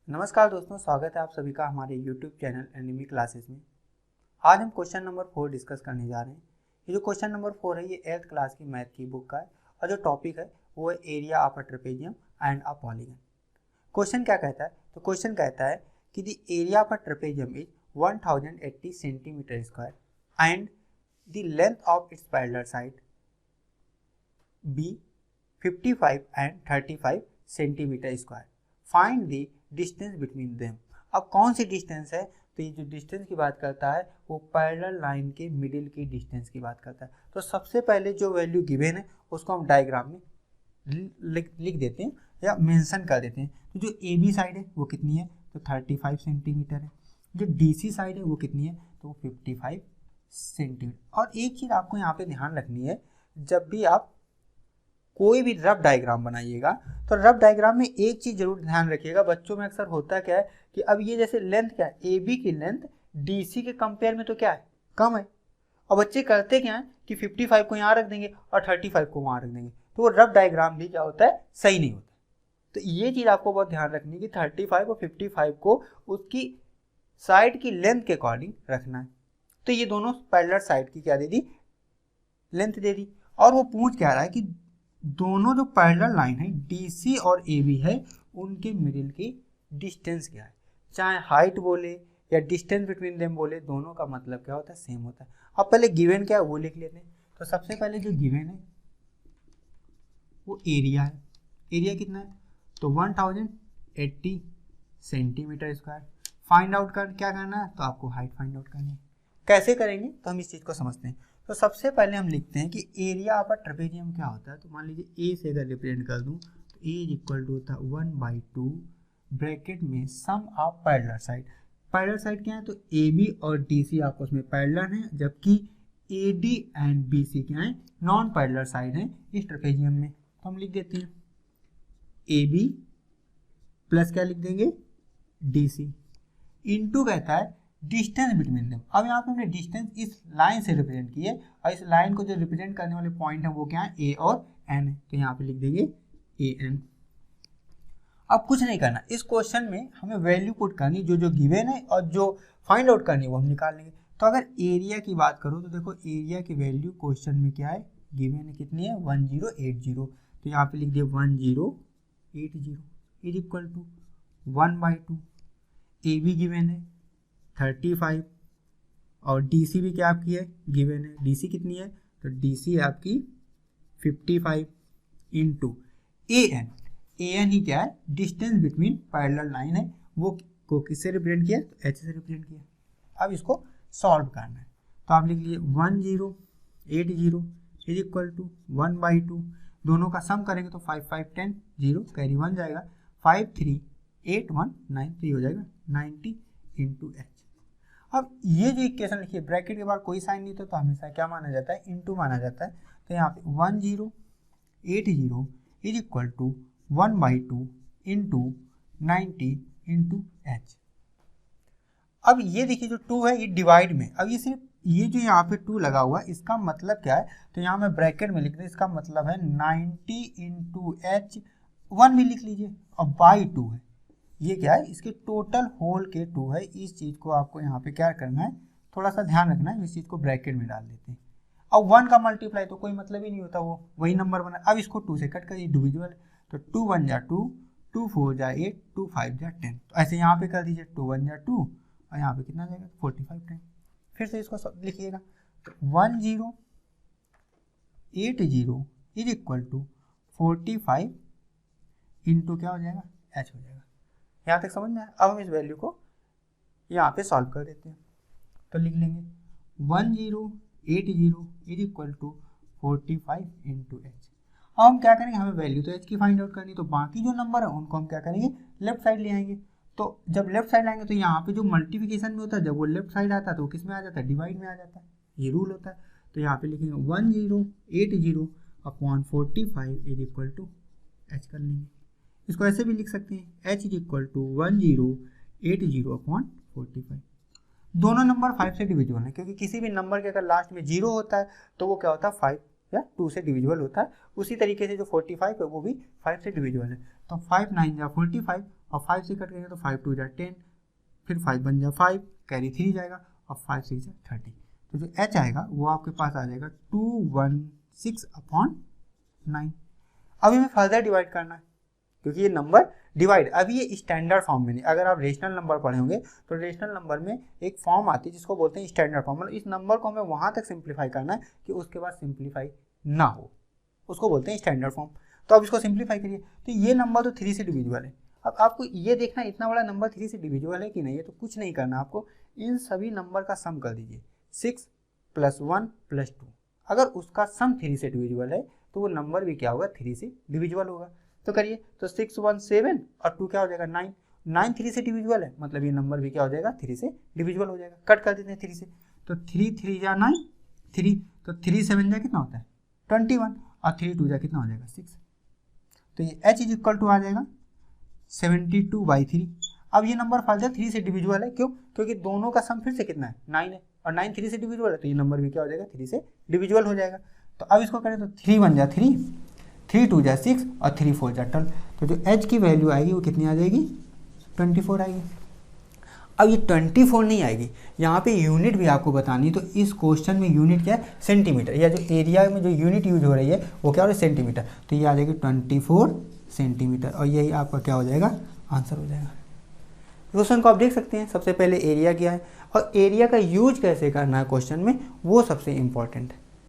नमस्कार दोस्तों, स्वागत है आप सभी का हमारे YouTube चैनल एनिमी क्लासेस में। आज हम क्वेश्चन नंबर 4 डिस्कस करने जा रहे हैं। ये जो क्वेश्चन नंबर 4 है ये 8th क्लास की मैथ की बुक का है और जो टॉपिक है वो है area of a trapezium and a polygon. Question क्या कहता है? तो क्वेश्चन कहता है कि the area of a trapezium is 1080 centimetre square and the length of its parallel side be 55 and 35 centimetre square. Find the distance between them. अब कौन सी distance है? तो ये जो डिस्टेंस की बात करता है वो पैरेलल लाइन के मिडिल की डिस्टेंस की बात करता है। तो सबसे पहले जो वैल्यू गिवन है उसको हम डायग्राम में लिख देते हैं या मेंशन कर देते हैं। तो जो ए बी साइड है वो कितनी है? तो 35 सेंटीमीटर है। जो डी सी साइड है वो कितनी है? तो वो 55 सेंटीमीटर। और एक चीज़ आपको यहाँ पे ध्यान रखनी है, जब भी आप कोई भी रफ डायग्राम बनाइएगा तो रफ डायग्राम में एक चीज जरूर ध्यान रखिएगा। बच्चों में अक्सर होता क्या है कि अब ये जैसे लेंथ क्या है, ए बी की लेंथ डी सी के कंपेयर में तो क्या है, कम है। और बच्चे करते क्या है कि 55 को यहाँ रख देंगे और 35 को वहाँ रख देंगे, तो वो रफ डायग्राम भी क्या होता है, सही नहीं होता। तो ये चीज आपको बहुत ध्यान रखनी है कि 35 और 55 को उसकी साइड की लेंथ के अकॉर्डिंग रखना है। तो ये दोनों पैरेलल साइड की क्या दे दी, लेंथ दे दी। और वो पूछ क्या रहा है कि दोनों जो पैरेलल लाइन है DC और AB है उनके मिडिल की डिस्टेंस क्या है। चाहे हाइट बोले या डिस्टेंस बिटवीन देम बोले, दोनों का मतलब क्या होता है, सेम होता है। अब पहले गिवन क्या है वो लिख लेते हैं। तो सबसे पहले जो गिवन है वो एरिया है। एरिया कितना है? तो 1080 सेंटीमीटर स्क्वायर। फाइंड आउट कर क्या करना है? तो आपको हाइट फाइंड आउट करनी है। कैसे करेंगे तो हम इस चीज़ को समझते हैं। तो सबसे पहले हम लिखते हैं कि एरिया ऑफ अ ट्रेपेजियम क्या होता है। तो मान लीजिए ए से अगर रिप्रेजेंट कर दूं तो ए इज इक्वल टू होता है 1/2 ब्रैकेट में sum of parallel side. Parallel side क्या है? तो ए बी और डी सी आपस में पैरेलल है, जबकि A D and B C क्या है, नॉन पैरेलल साइड है इस ट्रेपेजियम में। तो हम लिख देते हैं ए बी प्लस क्या लिख देंगे, डी सी इंटू कहता है डिस्टेंस बिटवीन देम। अब यहाँ पे हमने डिस्टेंस इस लाइन से रिप्रेजेंट की है और इस लाइन को जो रिप्रेजेंट करने वाले पॉइंट है वो क्या है, ए और एन है। तो यहाँ पे लिख देंगे ए एन। अब कुछ नहीं करना, इस क्वेश्चन में हमें वैल्यू पुट करनी, जो जो गिवन है और जो फाइंड आउट करनी है वो हम निकाल लेंगे। तो अगर एरिया की बात करो तो देखो एरिया की वैल्यू क्वेश्चन में क्या है, गिवन है कितनी है, 1080। तो यहाँ पे लिख दिया 1080 is equal to 1/2। A B given है 35 और DC भी क्या आपकी है, गिवन है। DC कितनी है? तो DC है आपकी 55 इंटू ए एन ही क्या है, डिस्टेंस बिटवीन पैरेलल लाइन है, वो को किससे रिप्रेजेंट किया? तो H से रिप्रेजेंट किया। अब इसको सॉल्व करना है तो आप लिख लीजिए 1080 इज इक्वल टू 1/2। दोनों का सम करेंगे तो 5 5 10 0 कैरी 1 जाएगा, 5 3 8 1 9 3 हो जाएगा 90 इंटू H। अब ये जो इक्वेशन लिखिए ब्रैकेट के बाद कोई साइन नहीं था तो हमेशा क्या माना जाता है, इनटू माना जाता है। तो यहाँ पे 1080 is equal to 1/2 into 90 into H। अब ये देखिए जो 2 है ये डिवाइड में, अब ये सिर्फ ये जो यहाँ पे 2 लगा हुआ है इसका मतलब क्या है, तो यहाँ मैं ब्रैकेट में लिख दूँ, इसका मतलब है 90 इंटू H 1 भी लिख लीजिए और बाई 2 है। ये क्या है, इसके टोटल होल के 2 है। इस चीज़ को आपको यहाँ पे क्या करना है, थोड़ा सा ध्यान रखना है। इस चीज़ को ब्रैकेट में डाल देते हैं। अब 1 का मल्टीप्लाई तो कोई मतलब ही नहीं होता, वो वही नंबर बना। अब इसको 2 से कट करिए, डिविजिबल है तो 2 1 जा 2, 2 4 जा 8, 2 5 जा 10। तो ऐसे यहाँ पे कर दीजिए 2 1 जा 2 और यहाँ पे कितना जाएगा 45 टाइम। फिर से इसको लिखिएगा तो 1080 इज इक्वल टू 45 इंटू क्या हो जाएगा, H हो जाएगा। यहाँ तक समझ में आया? अब हम इस वैल्यू को यहाँ पे सॉल्व कर देते हैं। तो लिख लेंगे 1080 is equal to 45 into H। अब हम क्या करेंगे, हमें वैल्यू तो H की फाइंड आउट करनी, तो बाकी जो नंबर है उनको हम क्या करेंगे, लेफ्ट साइड ले आएंगे। तो जब लेफ्ट साइड आएंगे तो यहाँ पे जो मल्टीप्लिकेशन में होता है, जब वो लेफ्ट साइड आता है तो किस में आ जाता है, डिवाइड में आ जाता है। ये रूल होता है। तो यहाँ पे लिखेंगे 1080 upon 45 is equal to H कर लेंगे। इसको ऐसे भी लिख सकते हैं H is equal to 1080 upon 45। दोनों नंबर 5 से डिविजिबल है, क्योंकि किसी भी नंबर के अगर लास्ट में 0 होता है तो वो क्या होता है, 5 या 2 से डिविजिबल होता है। उसी तरीके से जो 45 है वो भी 5 से डिविजिबल है। तो 5 9 जा 45 और 5 से कट करेंगे तो 5 2 जा 10, फिर 5 बन जा 5, कैरी 3 जाएगा और 5 6 जा 30। तो जो h आएगा वो आपके पास आ जाएगा 216/9। अभी हमें फर्दर डिवाइड करना है क्योंकि ये नंबर डिवाइड, अभी ये स्टैंडर्ड फॉर्म में नहीं। अगर आप रेशनल नंबर पढ़े होंगे तो रेशनल नंबर में एक फॉर्म आती है जिसको बोलते हैं स्टैंडर्ड फॉर्म, मतलब इस नंबर को हमें वहाँ तक सिंप्लीफाई करना है कि उसके बाद सिंप्लीफाई ना हो, उसको बोलते हैं स्टैंडर्ड फॉर्म। तो अब इसको सिंप्लीफाई करिए, तो ये नंबर तो 3 से डिविजिबल है। अब आपको ये देखना इतना बड़ा नंबर 3 से डिविजिबल है कि नहीं है, तो कुछ नहीं करना आपको, इन सभी नंबर का सम कर दीजिए 6 + 1 + 2। अगर उसका सम 3 से डिविजिबल है तो वो नंबर भी क्या होगा, 3 से डिविजिबल होगा। तो करिए, तो 6 1 7 और 2 क्या हो जाएगा 9, 9 3 से डिविजिबल है, मतलब ये नंबर भी क्या हो जाएगा 3 से डिविजिबल हो जाएगा। कट कर देते हैं 3 से, तो 3 3 जा 9 3, तो 3 7 जा कितना होता है 21 और 3 2 जा कितना हो जाएगा 6। तो ये h = आ जाएगा 72/3। अब ये नंबर फर्दर 3 से डिविजिबल है, क्यों, क्योंकि दोनों का सम फिर से कितना है 9 है और 9 3 से डिविजिबल है, तो ये नंबर भी क्या हो जाएगा 3 से डिविजिबल हो जाएगा। तो अब इसको करें तो 3 1 जा 3, 3 2 जा 6 और 3 4 जा 12। तो जो h की वैल्यू आएगी वो कितनी आ जाएगी 24 आएगी। अब ये 24 नहीं आएगी, यहाँ पे यूनिट भी आपको बतानी है। तो इस क्वेश्चन में यूनिट क्या है सेंटीमीटर, या जो एरिया में जो यूनिट यूज हो रही है वो क्या हो रही है सेंटीमीटर। तो ये आ जाएगी 24 सेंटीमीटर और यही आपका क्या हो जाएगा आंसर हो जाएगा। क्वेश्चन को आप देख सकते हैं, सबसे पहले एरिया क्या है और एरिया का यूज कैसे करना है क्वेश्चन में, वो सबसे इंपॉर्टेंट है।